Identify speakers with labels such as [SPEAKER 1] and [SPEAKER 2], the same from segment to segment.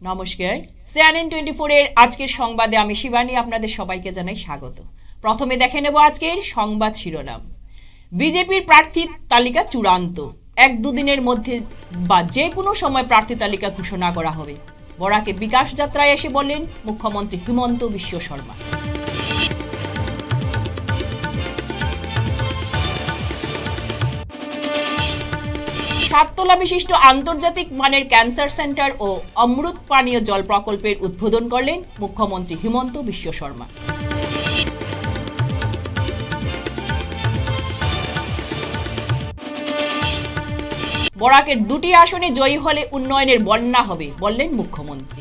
[SPEAKER 1] নমস্কার, CNN24 এর আজকের সংবাদে আমি শিবানী আপনাদের সবাইকে জানাই স্বাগত। প্রথমে দেখে নেব আজকের সংবাদ শিরোনাম। বিজেপির প্রার্থী তালিকা চূড়ান্ত, 1-2 দিনের মধ্যে বা যে কোনো সময় প্রার্থী তালিকা ঘোষণা করা হবে, বরাকে বিকাশ যাত্রায় এসে বললেন মুখ্যমন্ত্রী হিমন্ত বিশ্ব শর্মা। সাততলা বিশিষ্ট আন্তর্জাতিক মানের ক্যান্সার সেন্টার ও অমৃত পানীয় জল প্রকল্পের উদ্বোধন করলেন মুখ্যমন্ত্রী হিমন্ত বিশ্ব শর্মা। বরাকের 2টি আসনে জয়ী হলে উন্নয়নের বন্যা হবে বললেন মুখ্যমন্ত্রী।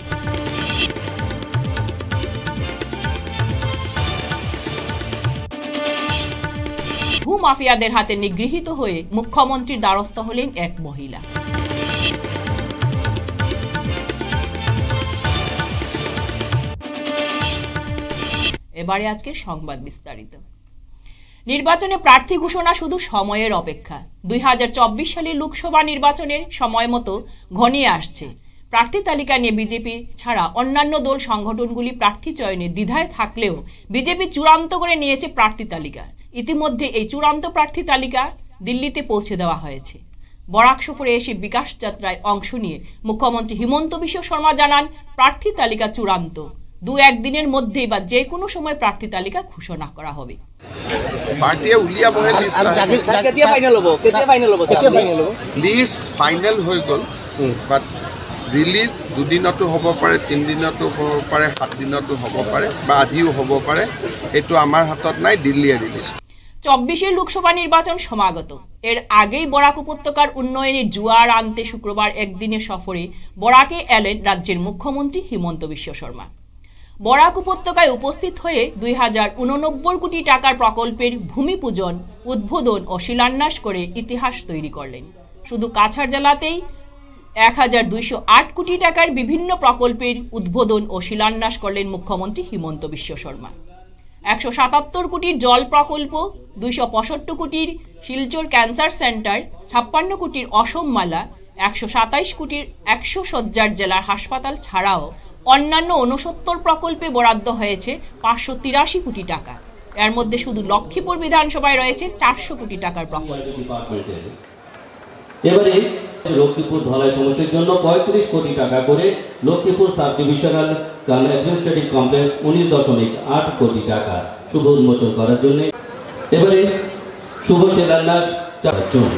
[SPEAKER 1] ভূমাফিয়াদের হাতে নিগৃহীত হয়ে মুখ্যমন্ত্রীর দ্বারস্থ হলেন এক মহিলা। এবারে আজকের সংবাদ বিস্তারিত। নির্বাচনে প্রার্থী ঘোষণা শুধু সময়ের অপেক্ষা। 2024 সালের লোকসভা নির্বাচনের সময় মতো ঘনিয়ে আসছে। প্রার্থী তালিকা নিয়ে বিজেপি ছাড়া অন্যান্য দল সংগঠনগুলি প্রার্থী চয়নে দ্বিধায় থাকলেও বিজেপি চূড়ান্ত করে নিয়েছে প্রার্থী তালিকা। ইতিমধ্যে এই চূড়ান্ত প্রার্থী তালিকা দিল্লিতে পৌঁছে দেওয়া হয়েছে। বরাক সফরে এসে বিকাশ যাত্রায় অংশ নিয়ে মুখ্যমন্ত্রী হিমন্ত বিশ্ব শর্মা জানান, প্রার্থী তালিকা চূড়ান্ত, 2-1 দিনের মধ্যেই বা যে কোনো সময় প্রার্থী তালিকা ঘোষণা করা হবে।
[SPEAKER 2] লিষ্ট ফাইনেল হৈ গ'ল, বাট রিলিজ 2 দিনতো হ'ব পাৰে, 3 দিনতো হ'ব পাৰে, 7 দিনতো হ'ব পাৰে বা আজিও হ'ব পাৰে। এইটো আমাৰ হাতত নাই, দিল্লীয়ে রিলিজ।
[SPEAKER 1] 24 লোকসভা নির্বাচন সমাগত। এর আগেই বরাক উপত্যকার উন্নয়নের জোয়ার আনতে শুক্রবার একদিনের সফরে বরাকে এলেন রাজ্যের মুখ্যমন্ত্রী হিমন্ত বিশ্ব শর্মা। বরাক উপত্যকায় উপস্থিত হয়ে 2089 কোটি টাকার প্রকল্পের ভূমি পূজন, উদ্বোধন ও শিলান্যাস করে ইতিহাস তৈরি করলেন। শুধু কাছাড় জেলাতেই 1208 কোটি টাকার বিভিন্ন প্রকল্পের উদ্বোধন ও শিলান্যাস করলেন মুখ্যমন্ত্রী হিমন্ত বিশ্ব শর্মা। 177 কোটির জল প্রকল্প, 265 কোটির শিলচর ক্যান্সার সেন্টার, 56 কোটির অসম মালা, 127 কোটির 100 শয্যার জেলার হাসপাতাল ছাড়াও অন্যান্য 69 প্রকল্পে বরাদ্দ হয়েছে 583 কোটি টাকা। এর মধ্যে শুধু লক্ষ্মীপুর বিধানসভায় রয়েছে 400 কোটি টাকার প্রকল্প।
[SPEAKER 3] এবারে লক্ষ্মীপুর ধলাই সমষ্টির জন্য 35 কোটি টাকা করে, Lakshmipur sub divisional administrative complex 19.8 কোটি টাকা শুভ উন্মোচন করার জন্য। এবারে শুভ শিলান্যাস করার জন্য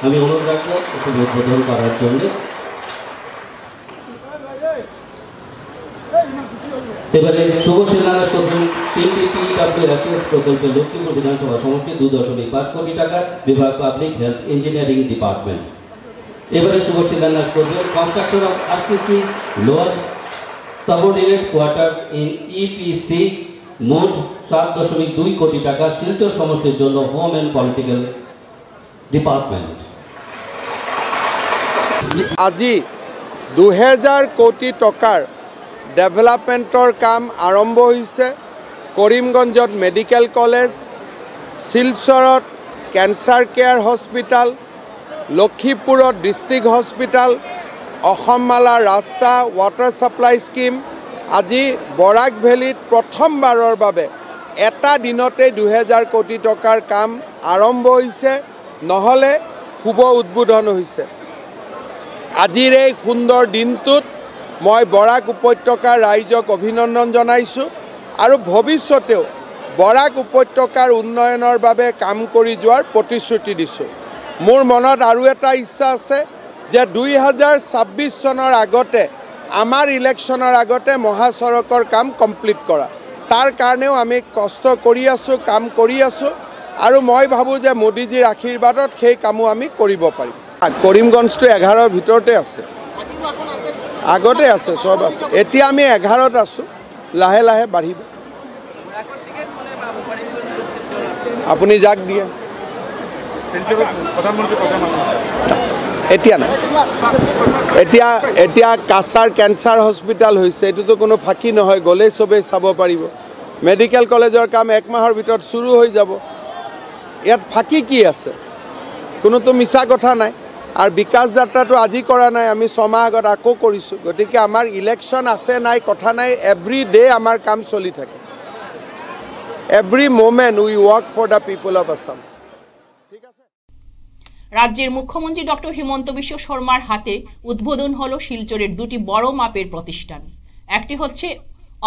[SPEAKER 3] আমি অনুরোধ রাখবো শুভ উদ্বোধন করার জন্য। এবারে শুভ শিলান্যাস করবেন 3টি PWSS প্রকল্পে লক্ষ্মীপুর বিধানসভা সমষ্টি 2.5 কোটি টাকা, বিভাগ পাবলিক হেলথ ইঞ্জিনিয়ারিং ডিপার্টমেন্ট। এবারে শুভ শিলান্যাস করবেন construction of RCC lower subordinate quarter in EPC, মোট 7.2 কোটি টাকা শিলচর সমষ্টির জন্য হোম এন্ড পলিটিক্যাল ডিপার্টমেন্ট।
[SPEAKER 2] আজি 2000 কোটি টকাৰ ডেভেলপমেণ্টৰ কাম আৰম্ভ হৈছে। কৰিমগঞ্জত মেডিকেল কলেজ, শিলচৰত কেঞ্চাৰ কেয়াৰ হস্পিটাল, লক্ষীপুৰত ডিষ্ট্ৰিক্ট হস্পিটাল, অসম মালা ৰাস্তা, ৱাটাৰ ছাপ্লাই স্কিম। আজি বৰাক ভেলীত প্ৰথমবাৰৰ বাবে এটা দিনতে 2000 কোটি টকাৰ কাম আৰম্ভ হৈছে, নহ'লে শুভ উদ্বোধন হৈছে। আজিৰ এই সুন্দৰ দিনটোত মই বৰাক উপত্যকাৰ ৰাইজক অভিনন্দন জনাইছোঁ আৰু ভৱিষ্যতেও বৰাক উপত্যকাৰ উন্নয়নৰ বাবে কাম কৰি যোৱাৰ প্ৰতিশ্ৰুতি দিছোঁ। মোৰ মনত আৰু এটা ইচ্ছা আছে যে 2026 চনৰ আগতে, আমাৰ ইলেকশ্যনৰ আগতে মহাসড়কৰ কাম কমপ্লিট কৰা। তাৰ কাৰণেও আমি কষ্ট কৰি আছোঁ, কাম কৰি আছোঁ আৰু মই ভাবোঁ যে মোদীজীৰ আশীৰ্বাদত সেই কামো আমি কৰিব পাৰিম। কৰিমগঞ্জটো 11ৰ ভিতৰতে আছে, আগতে আছে, সব আছে। এতিয়া আমি 11ত আছোঁ, লাহে লাহে বাঢ়িব। আপুনি যাক দিয়ে এতিয়া নাই, এতিয়া কাছাৰ কেঞ্চাৰ হস্পিটাল হৈছে, এইটোতো কোনো ফাঁকি নহয়, গ'লেই চবেই চাব পাৰিব। মেডিকেল কলেজৰ কাম 1 মাহৰ ভিতৰত শুরু হৈ যাব। ইয়াত ফাঁকি কি আছে? কোনোতো মিছা কথা নাই। আৰু বিকাশ যাত্ৰাটো আজি কৰা নাই, আমি 6 মাহ আগত আকৌ কৰিছোঁ। গতিকে আমাৰ ইলেকশ্যন আছে নাই কথা নাই, এভৰি ডে আমাৰ কাম চলি থাকে। Every moment we work for the people of Assam.
[SPEAKER 1] রাজ্যের মুখ্যমন্ত্রী ডক্টর হিমন্ত বিশ্ব শর্মার হাতে উদ্বোধন হলো শিলচরের দুটি বড় মাপের প্রতিষ্ঠান। একটি হচ্ছে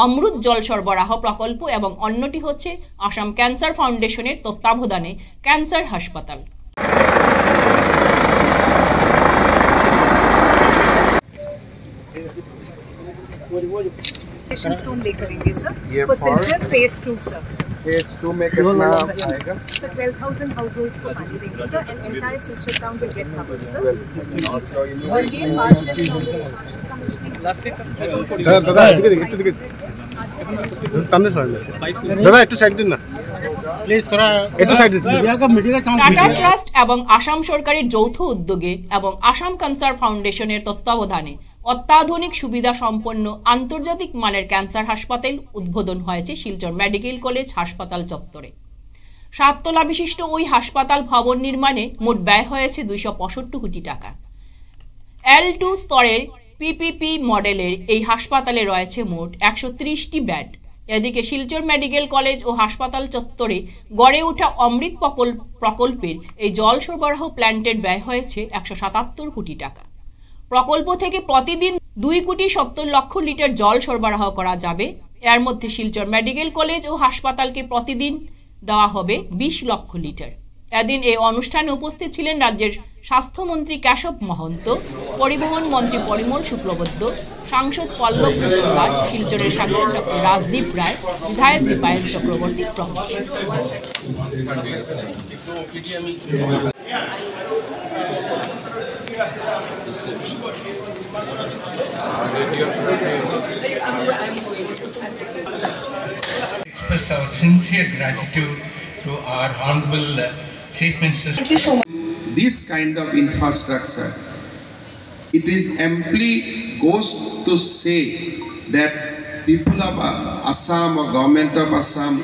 [SPEAKER 1] অমৃত জল সরবরাহ প্রকল্প এবং অন্যটি হচ্ছে আসাম ক্যান্সার ফাউন্ডেশনের তত্ত্বাবধানে ক্যান্সার হাসপাতাল।
[SPEAKER 4] स्टोन ले करेंगे sir, procedure phase 2 sir.
[SPEAKER 2] Phase 2 में कितना आएगा?
[SPEAKER 4] सर 12,000 हाउसहोल्ड्स को पानी देंगे sir, and entire Silchar town will get covered sir. Again, partial
[SPEAKER 5] দাদা একটু সাইড দিন না প্লিজ, একটু সাইড দিন।
[SPEAKER 1] টাটা ট্রাস্ট এবং আসাম সরকারের যৌথ উদ্যোগে এবং আসাম ক্যান্সার ফাউন্ডেশনের তত্ত্বাবধানে অত্যাধুনিক সুবিধা সম্পন্ন আন্তর্জাতিক মানের ক্যান্সার হাসপাতাল উদ্বোধন হয়েছে শিলচর মেডিকেল কলেজ হাসপাতাল চত্বরে। 7 তলা বিশিষ্ট ওই হাসপাতাল ভবন নির্মাণে মোট ব্যয় হয়েছে 265 কোটি টাকা। L2 স্তরের পিপিপি মডেলের এই হাসপাতালে রয়েছে মোট 130টি বেড। এদিকে শিলচর মেডিকেল কলেজ ও হাসপাতাল চত্বরে গড়ে ওঠা অমৃত প্রকল্পের এই জল সরবরাহ প্ল্যান্টের ব্যয় হয়েছে 177 কোটি টাকা। প্রকল্প থেকে প্রতিদিন 2,70 লক্ষ লিটার জল সরবরাহ করা যাবে। এর মধ্যে শিলচর মেডিকেল কলেজ ও হাসপাতালকে প্রতিদিন দেওয়া হবে 20 লক্ষ লিটার। এদিন এই অনুষ্ঠানে উপস্থিত ছিলেন রাজ্যের স্বাস্থ্যমন্ত্রী কেশব মহন্ত, পরিবহন মন্ত্রী পরিমল শুক্লবৈদ্য, সাংসদ পল্লব মজুমদার, শিলচরের সাংসদ ডক্টর রাজদীপ রায়, বিধায়ক দীপায়ন চক্রবর্তী প্রমুখ।
[SPEAKER 6] Express our sincere gratitude to our Honorable Chief Minister.
[SPEAKER 4] Thank you so much.
[SPEAKER 7] This kind of infrastructure, it is amply goes to say that people of Assam or government of Assam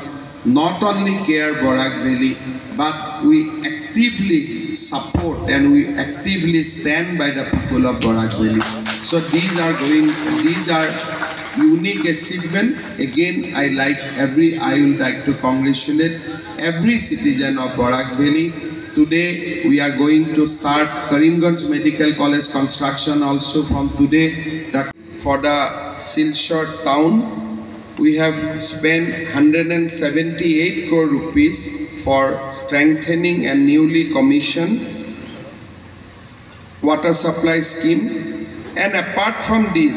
[SPEAKER 7] not only care Borak Valley, but we actively support and we actively stand by the people of Borak Valley. So these are unique achievement. Again, I would like to congratulate every citizen of Borak Valley. Today we are going to start Karimganj Medical College construction also from today. For the Silchar town, we have spent 178 crore rupees for strengthening and newly commissioned water supply scheme. And apart from this,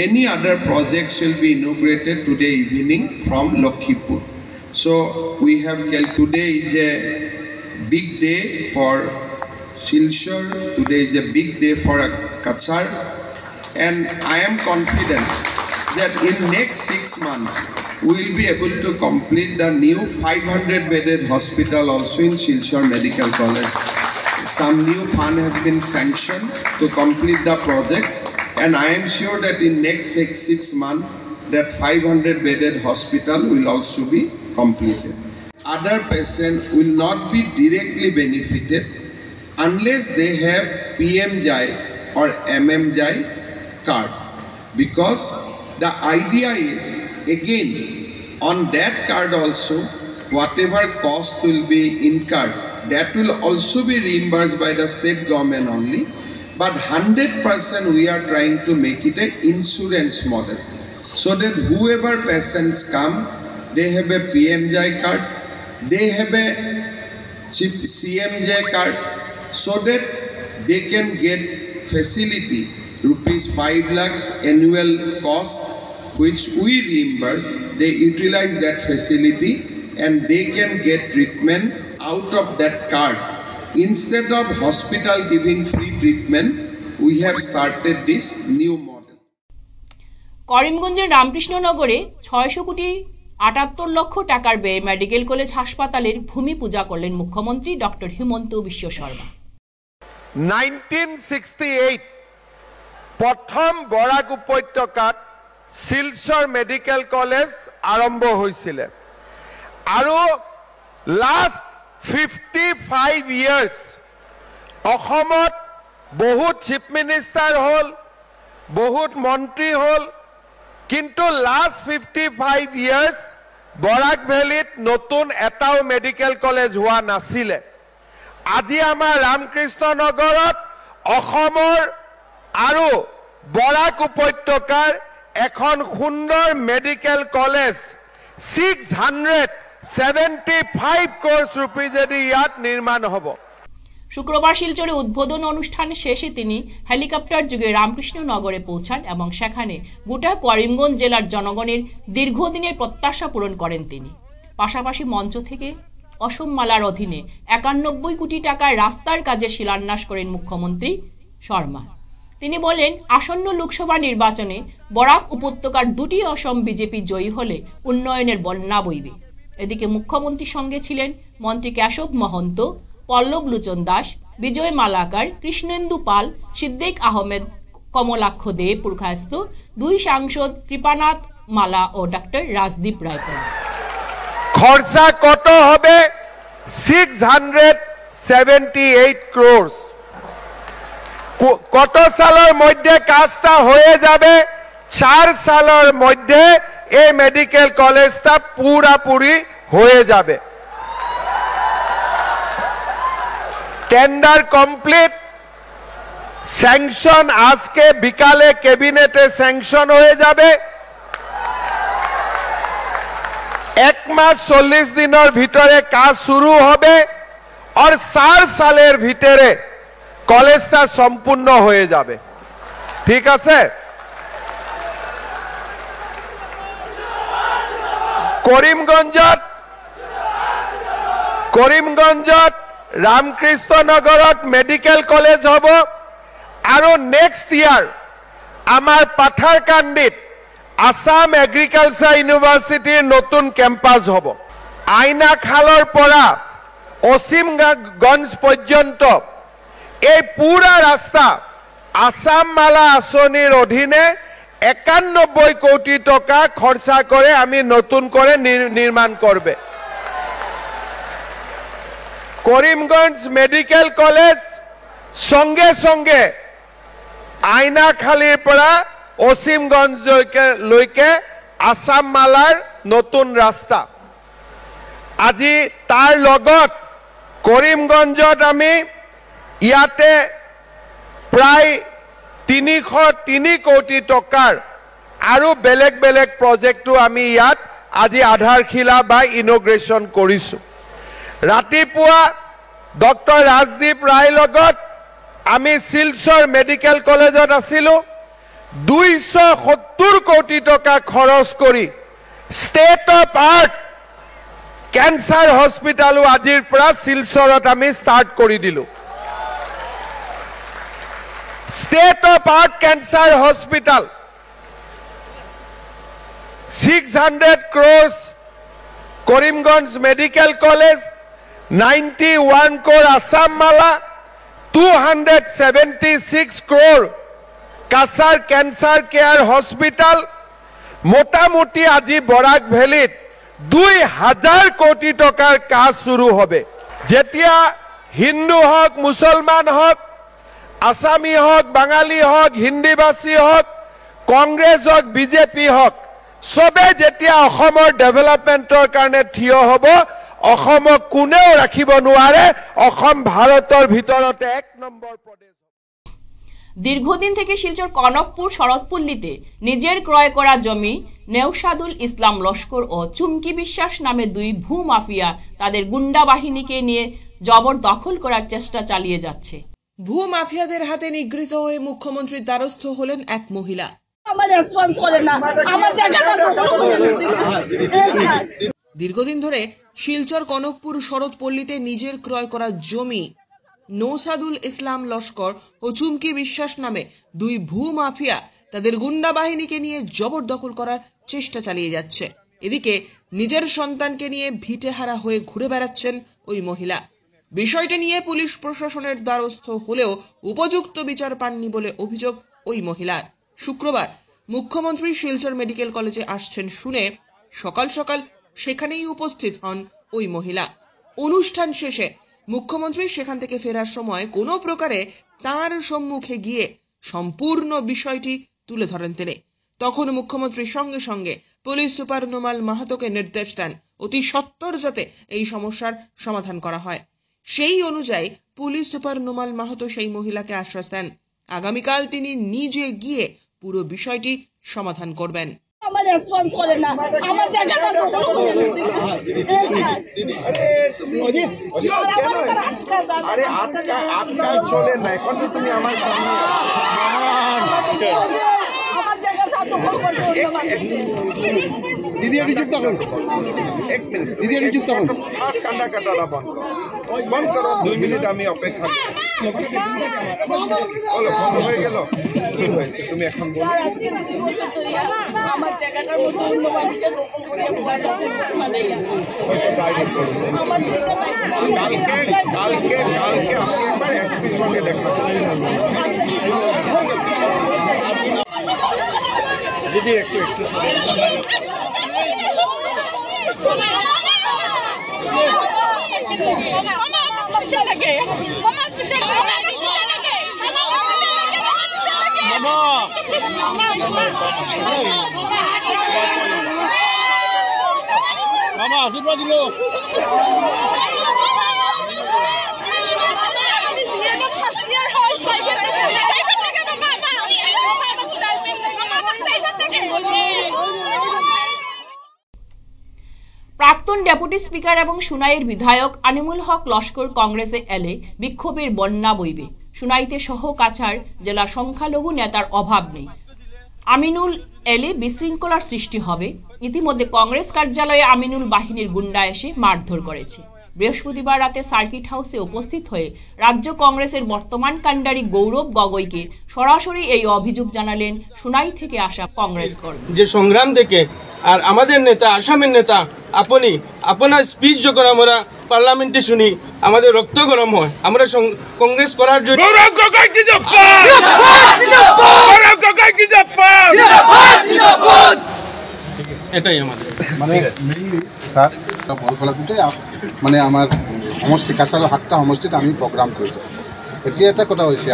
[SPEAKER 7] many other projects will be inaugurated today evening from Lakhipur. So we have today is a big day for Silchar, today is a big day for Kachar, and I am confident that in next 6 months we will be able to complete the new 500-bedded hospital also in Silchar Medical College. Some new fund has been sanctioned to complete the projects, and I am sure that in next 6 months that 500-bedded hospital will also be completed. Other patients will not be directly benefited unless they have PMJAY or MMJAY card, because the idea is, again, on that card also whatever cost will be incurred, that will also be reimbursed by the state government only, but 100% we are trying to make it an insurance model, so that whoever patients come, they have a PMJAY card, they have a CMJAY card, so that they can get facility rupees 5 lakhs annual cost, which we reimburse. They utilize that facility and they can get treatment out of that card. Instead of hospital giving free treatment, we have started this new model.
[SPEAKER 1] করিমগঞ্জের রামকৃষ্ণনগরে 600 কোটি 78 লক্ষ টাকার ব্যয়ে medical college হাসপাতালের ভূমি পূজা করলেন মুখ্যমন্ত্রী doctor Himanta Biswa Sarma.
[SPEAKER 2] 1968 প্রথম বরাক উপত্যকাত শিলচর মেডিকেল কলেজ আৰম্ভ হৈছিল, আৰু লাষ্ট 55 years অসমত বহুত চিফ মিনিষ্টাৰ হ'ল, বহুত মন্ত্ৰী হ'ল, কিন্তু লাষ্ট 55 ইয়াৰ্ছ বৰাক ভেলীত নতুন এটাও মেডিকেল কলেজ হোৱা নাছিলে। আজি আমাৰ ৰামকৃষ্ণ নগৰত অসমৰ আৰু বৰাক উপত্যকাৰ এখন সুন্দৰ মেডিকেল কলেজ 675 crores রুপিজেদি ইয়াত নিৰ্মাণ হ'ব।
[SPEAKER 1] শুক্রবার শিলচরে উদ্বোধন অনুষ্ঠান শেষে তিনি হেলিকপ্টার যোগে রামকৃষ্ণনগরে পৌঁছান এবং সেখানে গোটা করিমগঞ্জ জেলার জনগণের দীর্ঘদিনের প্রত্যাশা পূরণ করেন তিনি। পাশাপাশি মঞ্চ থেকে অসম মালার অধীনে 91 কোটি টাকার রাস্তার কাজে শিলান্যাস করেন মুখ্যমন্ত্রী শর্মা। তিনি বলেন, আসন্ন লোকসভা নির্বাচনে বরাক উপত্যকার দুটি অসম বিজেপি জয়ী হলে উন্নয়নের বন্যা বইবে। এদিকে মুখ্যমন্ত্রীর সঙ্গে ছিলেন মন্ত্রী কেশব মহন্ত, পল্লব লোচন দাস, বিজয় মালাকার, কৃষ্ণেন্দু পাল, সিদ্দিক আহমেদ, কমলাক্ষ দে পুরখাস্ত, দুই সাংসদ কৃপানাথ মালা ও ডক্টর রাজদীপ রায়পুর।
[SPEAKER 2] খরচা কত হবে? 678 crores। কত সালের মধ্যে কাজটা হয়ে যাবে? 4 সালের মধ্যে এই মেডিকেল কলেজটা পুরাপুরি হয়ে যাবে। টেন্ডার কমপ্লিট, স্যাংশন আজকে বিকালে ক্যাবিনেটে স্যাংশন হয়ে যাবে। 1 মাস 40 দিনের ভিতরে কাজ শুরু হবে আর 4 সালের ভিতরে কলেজটা সম্পূর্ণ হয়ে যাবে। ঠিক আছে? করিমগঞ্জত রামকৃষ্ণনগৰত মেডিকেল কলেজ হ'ব আৰু নেক্সট ইয়াৰ আমাৰ পাথাৰকান্দিত আসাম এগ্ৰিকালচাৰ ইউনিভাৰ্চিটিৰ নতুন কেম্পাছ হ'ব। আইনাখালৰ পৰা অসীমগঞ্জ পৰ্যন্ত এই পুরা রাস্তা আসাম মালা আঁচনির অধীনে 91 কোটি টাকা খরচা করে আমি নতুন করে নির্মাণ করবে। করিমগঞ্জ মেডিকেল কলেজ সঙ্গে সঙ্গে আইনাখালীর পৰা অসীমগঞ্জলৈকে আসাম মালার নতুন রাস্তা। আজি তার লগত করিমগঞ্জত আমি ইয়াতে প্রায় 303 কোটি টাকার আৰু বেলেগ বেলেগ প্রজেক্টও আমি ইয়াত আজি আধাৰশিলা বা ইনগ্ৰেশন কৰিছো। ৰাতিপুৱা ডক্টৰ ৰাজদীপ ৰায়ৰ লগত আমি শিলচৰ মেডিকেল কলেজত আছিলো। 270 কোটি টাকা খৰচ কৰি ষ্টেট অফ আৰ্ট ক্যান্সার হসপিটালো আজিৰ পৰা শিলচৰত আমি স্টার্ট কৰি দিলো। State of Art Cancer Hospital 600 crores Karimganj Medical College 91 crore Assam Mala 276 crore Kasar Cancer Care Hospital মোটামুটি আজি বরাক ভ্যালিত 2000 কোটি টাকার কাজ শুরু হবে। যেতিয়া হিন্দু হোক, মুসলমান হোক, আসামি হোক, বাঙালি হোক, হিন্দীভাষী হোক, কংগ্রেস হোক, বিজেপি হোক, সবে যেতিয়া অসমৰ ডেভেলপমেন্টৰ কাৰণে থিয় হ'ব, অসমক কোনেও ৰাখিব নোৱাৰে। অসম ভাৰতৰ ভিতৰতে 1 নম্বৰ প্ৰদেশ।
[SPEAKER 1] দীর্ঘদিন থেকে শিলচর কনকপুর শরৎপল্লীতে নিজের ক্রয় করা জমি নেওশাদুল ইসলাম লস্কর ও চুমকি বিশ্বাস নামে দুই ভূ মাফিয়া তাদের গুন্ডা বাহিনীকে নিয়ে জবরদখল করার চেষ্টা চালিয়ে যাচ্ছে।
[SPEAKER 8] ভূ মাফিয়াদের হাতে নিগৃহীত হয়ে মুখ্যমন্ত্রীর দ্বারস্থ হলেন এক মহিলা। দীর্ঘদিন ধরে শিলচর কনকপুর শরৎপল্লীতে নিজের ক্রয় করা জমি নৌসাদুল ইসলাম লস্কর ও চুমকি বিশ্বাস নামে দুই ভূ মাফিয়া তাদের গুন্ডা বাহিনীকে নিয়ে জবরদখল করার চেষ্টা চালিয়ে যাচ্ছে। এদিকে নিজের সন্তানকে নিয়ে ভিটেহারা হয়ে ঘুরে বেড়াচ্ছেন ওই মহিলা। বিষয়টি নিয়ে পুলিশ প্রশাসনের দ্বারস্থ হলেও উপযুক্ত বিচার পাননি বলে অভিযোগ ওই মহিলার। শুক্রবার মুখ্যমন্ত্রী শিলচর মেডিকেল কলেজে আসছেন শুনে সকাল সকাল সেখানেই উপস্থিত হন ওই মহিলা। অনুষ্ঠান শেষে মুখ্যমন্ত্রী সেখান থেকে ফেরার সময় কোনো প্রকারে তাঁর সম্মুখে গিয়ে সম্পূর্ণ বিষয়টি তুলে ধরেন তিনি। তখন মুখ্যমন্ত্রী সঙ্গে সঙ্গে পুলিশ সুপার নোমাল মাহাতোকে নির্দেশ দেন অতি সত্বর যাতে এই সমস্যার সমাধান করা হয়। সেই অনুযায়ী পুলিশ সুপার নোমাল মাহাতো সেই মহিলাকে আশ্বাস দেন আগামীকাল তিনি নিজে গিয়ে পুরো বিষয়টি সমাধান করবেন।
[SPEAKER 9] আমার রেসপন্স করে না, আমার জায়গাটা
[SPEAKER 2] আরে আটকা চলে না, এখন তো তুমি আমার সামনে
[SPEAKER 9] আমার জায়গা
[SPEAKER 2] দিদি একটু চুপ থাকুন, 1 মিনিট দিদি একটু চুপ থাকুন, ফার্স্ট কান্ডা কাটাটা বন্ধ করো 2 মিনিট আমি অপেক্ষা করি। বলো বন্ধ হয়ে গেল, কি হয়েছে তুমি এখন বলো।
[SPEAKER 9] আমার জায়গাটার মধ্যে অন্য মানুষের দখল করে
[SPEAKER 2] কালকে আমি একবার এসপির সঙ্গে দেখা দিদি একটু
[SPEAKER 5] মামা আশীর্বাদ দিল।
[SPEAKER 1] প্রাক্তন ডেপুটি স্পিকার এবং সুনাইয়ের বিধায়ক আনিমুল হক লস্কর কংগ্রেসে এলে বিক্ষোভের বন্যা বইবে। সুনাইতে সহ কাছাড় জেলা সংখ্যালঘু নেতার অভাব নেই। আমিনুল এলে বিশৃঙ্খলার সৃষ্টি হবে। ইতিমধ্যে কংগ্রেস কার্যালয়ে আমিনুল বাহিনীর গুন্ডা এসে মারধর করেছে। বৃহস্পতিবার রাতে সার্কিট হাউসে উপস্থিত হয়ে রাজ্য কংগ্রেসের বর্তমান কাণ্ডারি গৌরব গগৈকে সরাসরি এই অভিযোগ জানালেন সুনাই থেকে আসা কংগ্রেস কর্মী।
[SPEAKER 5] যে সংগ্রাম দেখে আর আমাদের নেতা আসামের নেতা আপনি আপনার স্পিচ যখন আমরা পার্লামেন্টে শুনি আমাদের রক্ত গরম হয়। আমরা কংগ্রেস করার জন্য এটাই আমাদের
[SPEAKER 10] মানে মেইনলি স্যার বৰফলাকুতে মানে আমাৰ সমষ্টি কাছাৰৰ 7টা সমষ্টিত আমি প্ৰগ্ৰাম কৰিছোঁ। এতিয়া এটা কথা হৈছে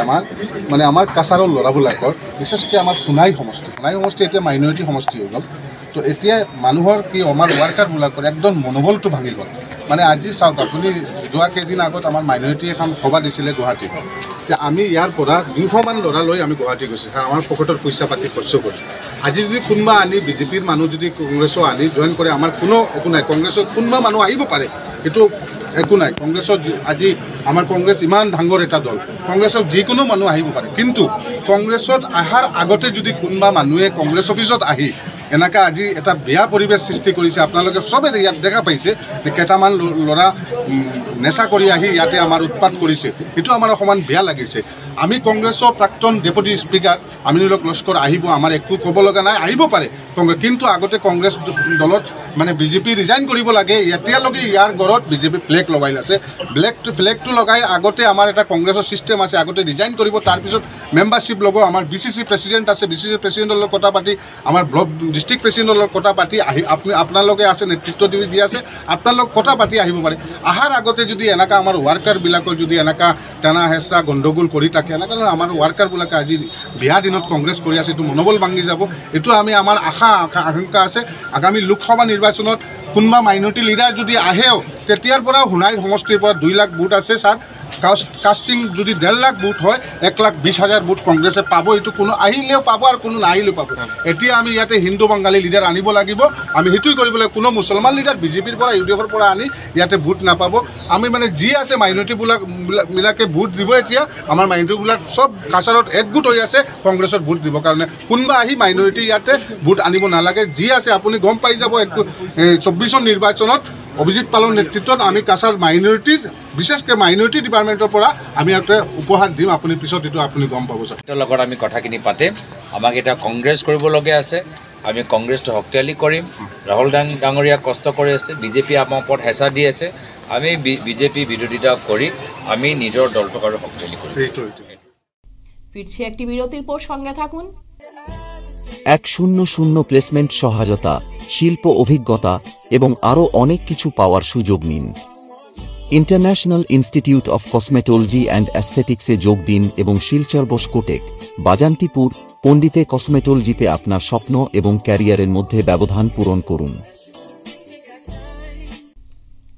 [SPEAKER 10] আমাৰ কাছাৰৰ ল'ৰাবিলাকৰ বিশেষকৈ আমাৰ সোণাই সমষ্টি এতিয়া মাইনৰিটি সমষ্টি হৈ গ'ল। তো এতিয়া মানুহৰ কি আমাৰ ৱাৰ্কাৰবিলাকৰ একদম মনোবলটো ভাঙি গ'ল। মানে আজি চাওক আপুনি যোৱা কেইদিন আগত আমাৰ মাইনৰিটি এখন সভা দিছিলে গুৱাহাটীত। আমি ইয়াৰ পৰা 200মান ল'ৰা লৈ আমি গুৱাহাটী গৈছোঁ, আমাৰ পকেটৰ পইচা পাতি খৰচ কৰি। আজি যদি কোনোবা আনি বিজেপিৰ মানুহ যদি কংগ্ৰেছৰ আনি জইন কৰে আমাৰ কোনো একো নাই। কংগ্ৰেছৰ কোনোবা মানুহ আহিব পাৰে, কিন্তু একো নাই। কংগ্ৰেছৰ আজি আমাৰ কংগ্ৰেছ ইমান ডাঙৰ এটা দল, কংগ্ৰেছৰ যিকোনো মানুহ আহিব পাৰে। কিন্তু কংগ্ৰেছত অহাৰ আগতে যদি কোনোবা মানুহে কংগ্ৰেছ অফিচত আহি এনেকৈ আজি এটা বেয়া পৰিৱেশ সৃষ্টি কৰিছে, আপোনালোকে চবে ইয়াত দেখা পাইছে কেইটামান ল'ৰা নেচা কৰি আহি ইয়াতে আমাৰ উৎপাত কৰিছে, সেইটো আমাৰ অকণমান বেয়া লাগিছে। আমি কংগ্ৰেছৰ প্ৰাক্তন ডেপুটি স্পিকাৰ আমিনুল হক লস্কৰ আহিব, আমাৰ একো ক'ব লগা নাই, আহিব পাৰে কংগ্ৰেছ। কিন্তু আগতে কংগ্ৰেছ দলত মানে বিজেপি ৰিজাইন কৰিব লাগে। এতিয়ালৈকে ইয়াৰ ঘৰত বিজেপি ফ্লেগ লগাই আছে। ফ্লেগটো লগাই আগতে আমাৰ এটা কংগ্ৰেছৰ ছিষ্টেম আছে, আগতে ৰিজাইন কৰিব, তাৰপিছত মেম্বাৰশ্বিপ ল'ব। আমাৰ BCC প্ৰেচিডেণ্ট আছে, BCC প্ৰেচিডেণ্টৰ লগত কথা পাতি, আমাৰ ব্লক ডিষ্ট্ৰিক্ট প্ৰেচিডেণ্টৰ লগত কথা পাতি আহি আপোনালোকে আছে নেতৃত্ব দি আছে, আপোনালোক কথা পাতি আহিব পাৰে। অহাৰ আগতে যদি এনেকুৱা আমাৰ ৱাৰ্কাৰবিলাকৰ যদি এনেকুৱা টানা হেঁচা গণ্ডগোল কৰি থাকে, এনেকৈ আমাৰ ৱাৰ্কাৰবিলাকে আজি বিয়া দিনত কংগ্ৰেছ কৰি আছে, এইটো মনোবল ভাঙি যাব। এইটো আমাৰ আশংকা আছে। আগামী লোকসভা নিৰ্বাচনত কোনোবা মাইনৰিটি লিডাৰ যদি আহেও, তেতিয়াৰ পৰা সোণাই সমষ্টিৰ পৰা 2 লাখ ভোট আছে ছাৰ। কাষ্টিং যদি 1.5 লাখ ভোট হয়, 1,20,000 ভোট কংগ্ৰেছে পাব। এইটো কোনো আহিলেও পাব আৰু কোনো নাহিলেও পাব। এতিয়া আমি ইয়াতে হিন্দু বাঙালী লিডাৰ আনিব লাগিব, আমি সেইটোৱে কৰিব লাগিব। কোনো মুছলমান লিডাৰ বিজেপিৰ পৰা UDFৰ পৰা আনি ইয়াতে ভোট নাপাব। আমি মানে যি আছে মাইনৰিটিবিলাকে ভোট দিব। এতিয়া আমাৰ মাইনৰিটিবিলাক চব কাছাৰত একগোট হৈ আছে কংগ্ৰেছত ভোট দিবৰ কাৰণে। কোনোবা আহি মাইনৰিটি ইয়াতে ভোট আনিব নালাগে। যি আছে আপুনি গম পাই যাব। 24ৰ নিৰ্বাচনত অভিজিৎ পালৰ নেতৃত্বত আমি কাছাৰ মাইনৰিটিৰ, বিশেষকৈ মাইনৰিটি ডিপাৰ্টমেণ্টৰ পৰা আমি এটা উপহাৰ দিম। আপুনি পিছত এইটো আপুনি গম পাব।
[SPEAKER 11] তেওঁৰ লগত আমি কথাখিনি পাতিম। আমাক এতিয়া কংগ্ৰেছ কৰিবলগীয়া আছে, আমি কংগ্ৰেছটো শক্তিশালী কৰিম। ৰাহুল ডাঙৰীয়া কষ্ট কৰি আছে, বিজেপি আমাৰ ওপৰত হেঁচা দি আছে। আমি বিজেপি বিৰোধিতা কৰি আমি নিজৰ দলটোক আৰু শক্তিশালী কৰিম।
[SPEAKER 1] ফিরছে একটি বিরতির পর, সঙ্গে থাকুন।
[SPEAKER 12] 100 প্লেসমেন্ট সহায়তা, শিল্প অভিজ্ঞতা এবং আরও অনেক কিছু পাওয়ার সুযোগ নিন। International Institute of Cosmetology and অ্যাস্থেটিক্সে যোগ দিন এবং শিলচর বসকোটেক বাজান্তিপুর পণ্ডিতে কসমেটোলজিতে আপনার স্বপ্ন এবং ক্যারিয়ারের মধ্যে ব্যবধান পূরণ করুন।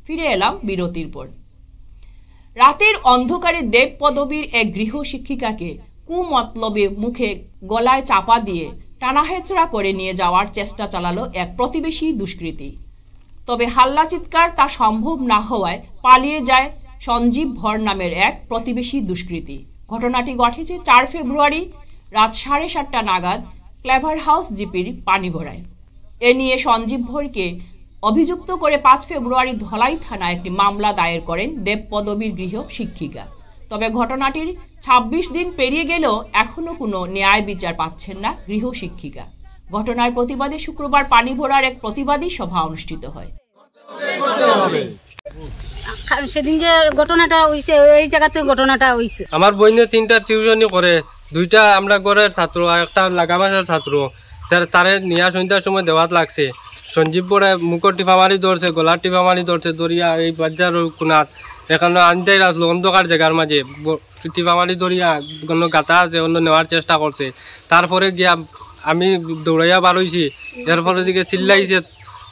[SPEAKER 1] ফিরে এলাম বিরতির পর। রাতের অন্ধকারে দেব পদবীর এক গৃহ শিক্ষিকাকে কুমতলবে মুখে গলায় চাপা দিয়ে টানাহেচড়া করে নিয়ে যাওয়ার চেষ্টা চালালো এক প্রতিবেশী দুষ্কৃতী। তবে হাল্লা চিৎকার তা সম্ভব না হওয়ায় পালিয়ে যায় সঞ্জীব ভর নামের এক প্রতিবেশী দুষ্কৃতী। ঘটনাটি ঘটেছে 4 ফেব্রুয়ারি রাত 7:30 নাগাদ ক্লেভার হাউস জিপির পানিগড়ায়। এ নিয়ে সঞ্জীব ভরকে অভিযুক্ত করে 5 ফেব্রুয়ারি ধলাই থানায় একটি মামলা দায়ের করেন দেব পদবীর গৃহ শিক্ষিকা। তবে ঘটনাটির 26 দিন পেরিয়ে গেলেও এখনও কোনো ন্যায় বিচার পাচ্ছেন না গৃহ শিক্ষিকা। ঘটনার প্রতিবাদে শুক্রবার পানিভরার এক প্রতিবাদী সভা অনুষ্ঠিত হয়।
[SPEAKER 13] সেদিন যে ঘটনাটা হইছে এই জায়গাতে ঘটনাটা হইছে।
[SPEAKER 14] আমার বইনে 3টা টিউশনি করে, 2টা আমরা ঘরের ছাত্র আর একটা লাগামাসের ছাত্র। তারে নিয়া সন্ধ্যার সময় দেওয়াত লাগছে। সঞ্জীব পরে মুখর টিপা মারি ধরছে, গলার টিপা মারি ধরছে, দরিয়া এই বাজার কোনাত এখানে আনতেই আসলো অন্ধকার জায়গার মাঝে টিপা মারি ধরিয়া কোনো গাতা আছে অন্য নেওয়ার চেষ্টা করছে। তারপরে গিয়া আমি দৌড়াইয়া বার হয়েছি, এরপরে দিকে চিল্লাইছে,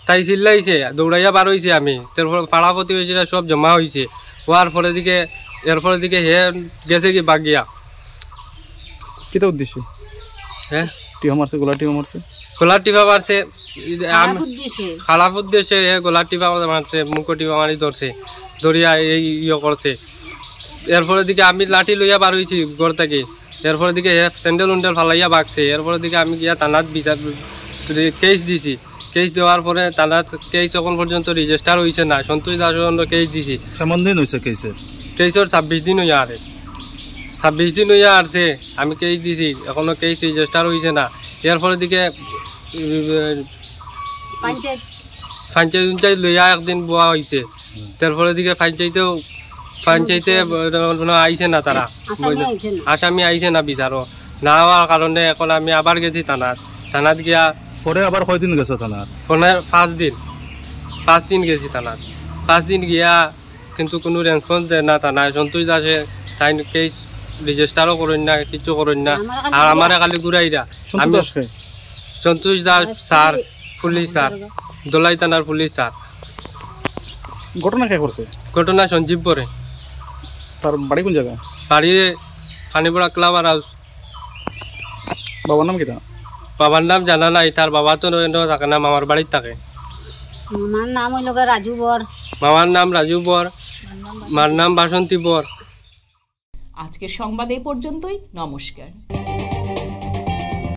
[SPEAKER 14] তাই চিল্লাইছে দৌড়াইয়া বার হয়েছি আমি। তারপরে পাড়াপতি হয়েছিল সব জমা হয়েছে, হওয়ার পরে দিকে এরপরে দিকে হে গেছে কি বাগিয়া।
[SPEAKER 15] কিতা উদ্দেশ্য?
[SPEAKER 14] হ্যাঁ
[SPEAKER 15] টিপা মারছে, গোলা টিপা মারছে,
[SPEAKER 14] গোলার টিপা মারছে খারাপ উদ্দেশ্যে হে গোলার টিপা মারছে, মুখো টিপা মারি ধরছে, ধরিয়া এই ইয়ে করছে। এরপরে দিকে আমি লাঠি লইয়া বার হয়েছি ঘর থেকে। এরপরে দিকে হে স্যান্ডেল উন্ডেল ফালাইয়া বাগছে। এরপরে দিকে আমি গিয়া থানাত বিচার কেস দিছি। কেস দেওয়ার পরে থানাত কেস এখন পর্যন্ত রেজিস্টার হয়েছে না। সন্তোষ দাস কেস দিছি।
[SPEAKER 15] কেমন দিন হয়েছে কেসের?
[SPEAKER 14] কেসের 26 দিন হইয়া আরে 26 দিন হইয়া আসছে আমি কেস দিছি, এখনো কেস রেজিস্টার হয়েছে না। এরপরে দিকে পঞ্চায়েত লইয়া একদিন বোয়া হয়েছে। তারপরে দিকে পঞ্চায়েতে আইছে না, তারা আসামি আইছে না বিচারও না হওয়ার কারণে এখন আমি আবার গেছি থানাত গিয়া।
[SPEAKER 15] পরে আবার কয়দিন গেছো থানাত?
[SPEAKER 14] ফোনে 5 দিন গেছি থানাত। 5 দিন গিয়া কিন্তু কোনো রেসপন্স দেয় না থানায়। সন্তোষ দাসে তাই কেস রেজিস্টারও করেন না, কিছু করেন না। আর আমার খালি ঘুরাইরা আমি সন্তোষ দাস স্যার, পুলিশ স্যার, দোলাই থানার পুলিশ স্যার।
[SPEAKER 15] ঘটনা কে করছে?
[SPEAKER 14] ঘটনা সঞ্জীব পরে।
[SPEAKER 15] তার বাড়ি কোন জায়গা?
[SPEAKER 14] বাড়ি পানিপড়া ক্লাবার হাউস।
[SPEAKER 15] বাবার নাম কিতা?
[SPEAKER 14] বাবার নাম জানা নাই, তার বাবা তো থাকে না, মামার বাড়ির থাকে।
[SPEAKER 13] মামার নাম হইল রাজু বর।
[SPEAKER 14] মামার নাম রাজু বর, মার নাম বাসন্তী বর।
[SPEAKER 1] আজকের সংবাদ এই পর্যন্তই। নমস্কার।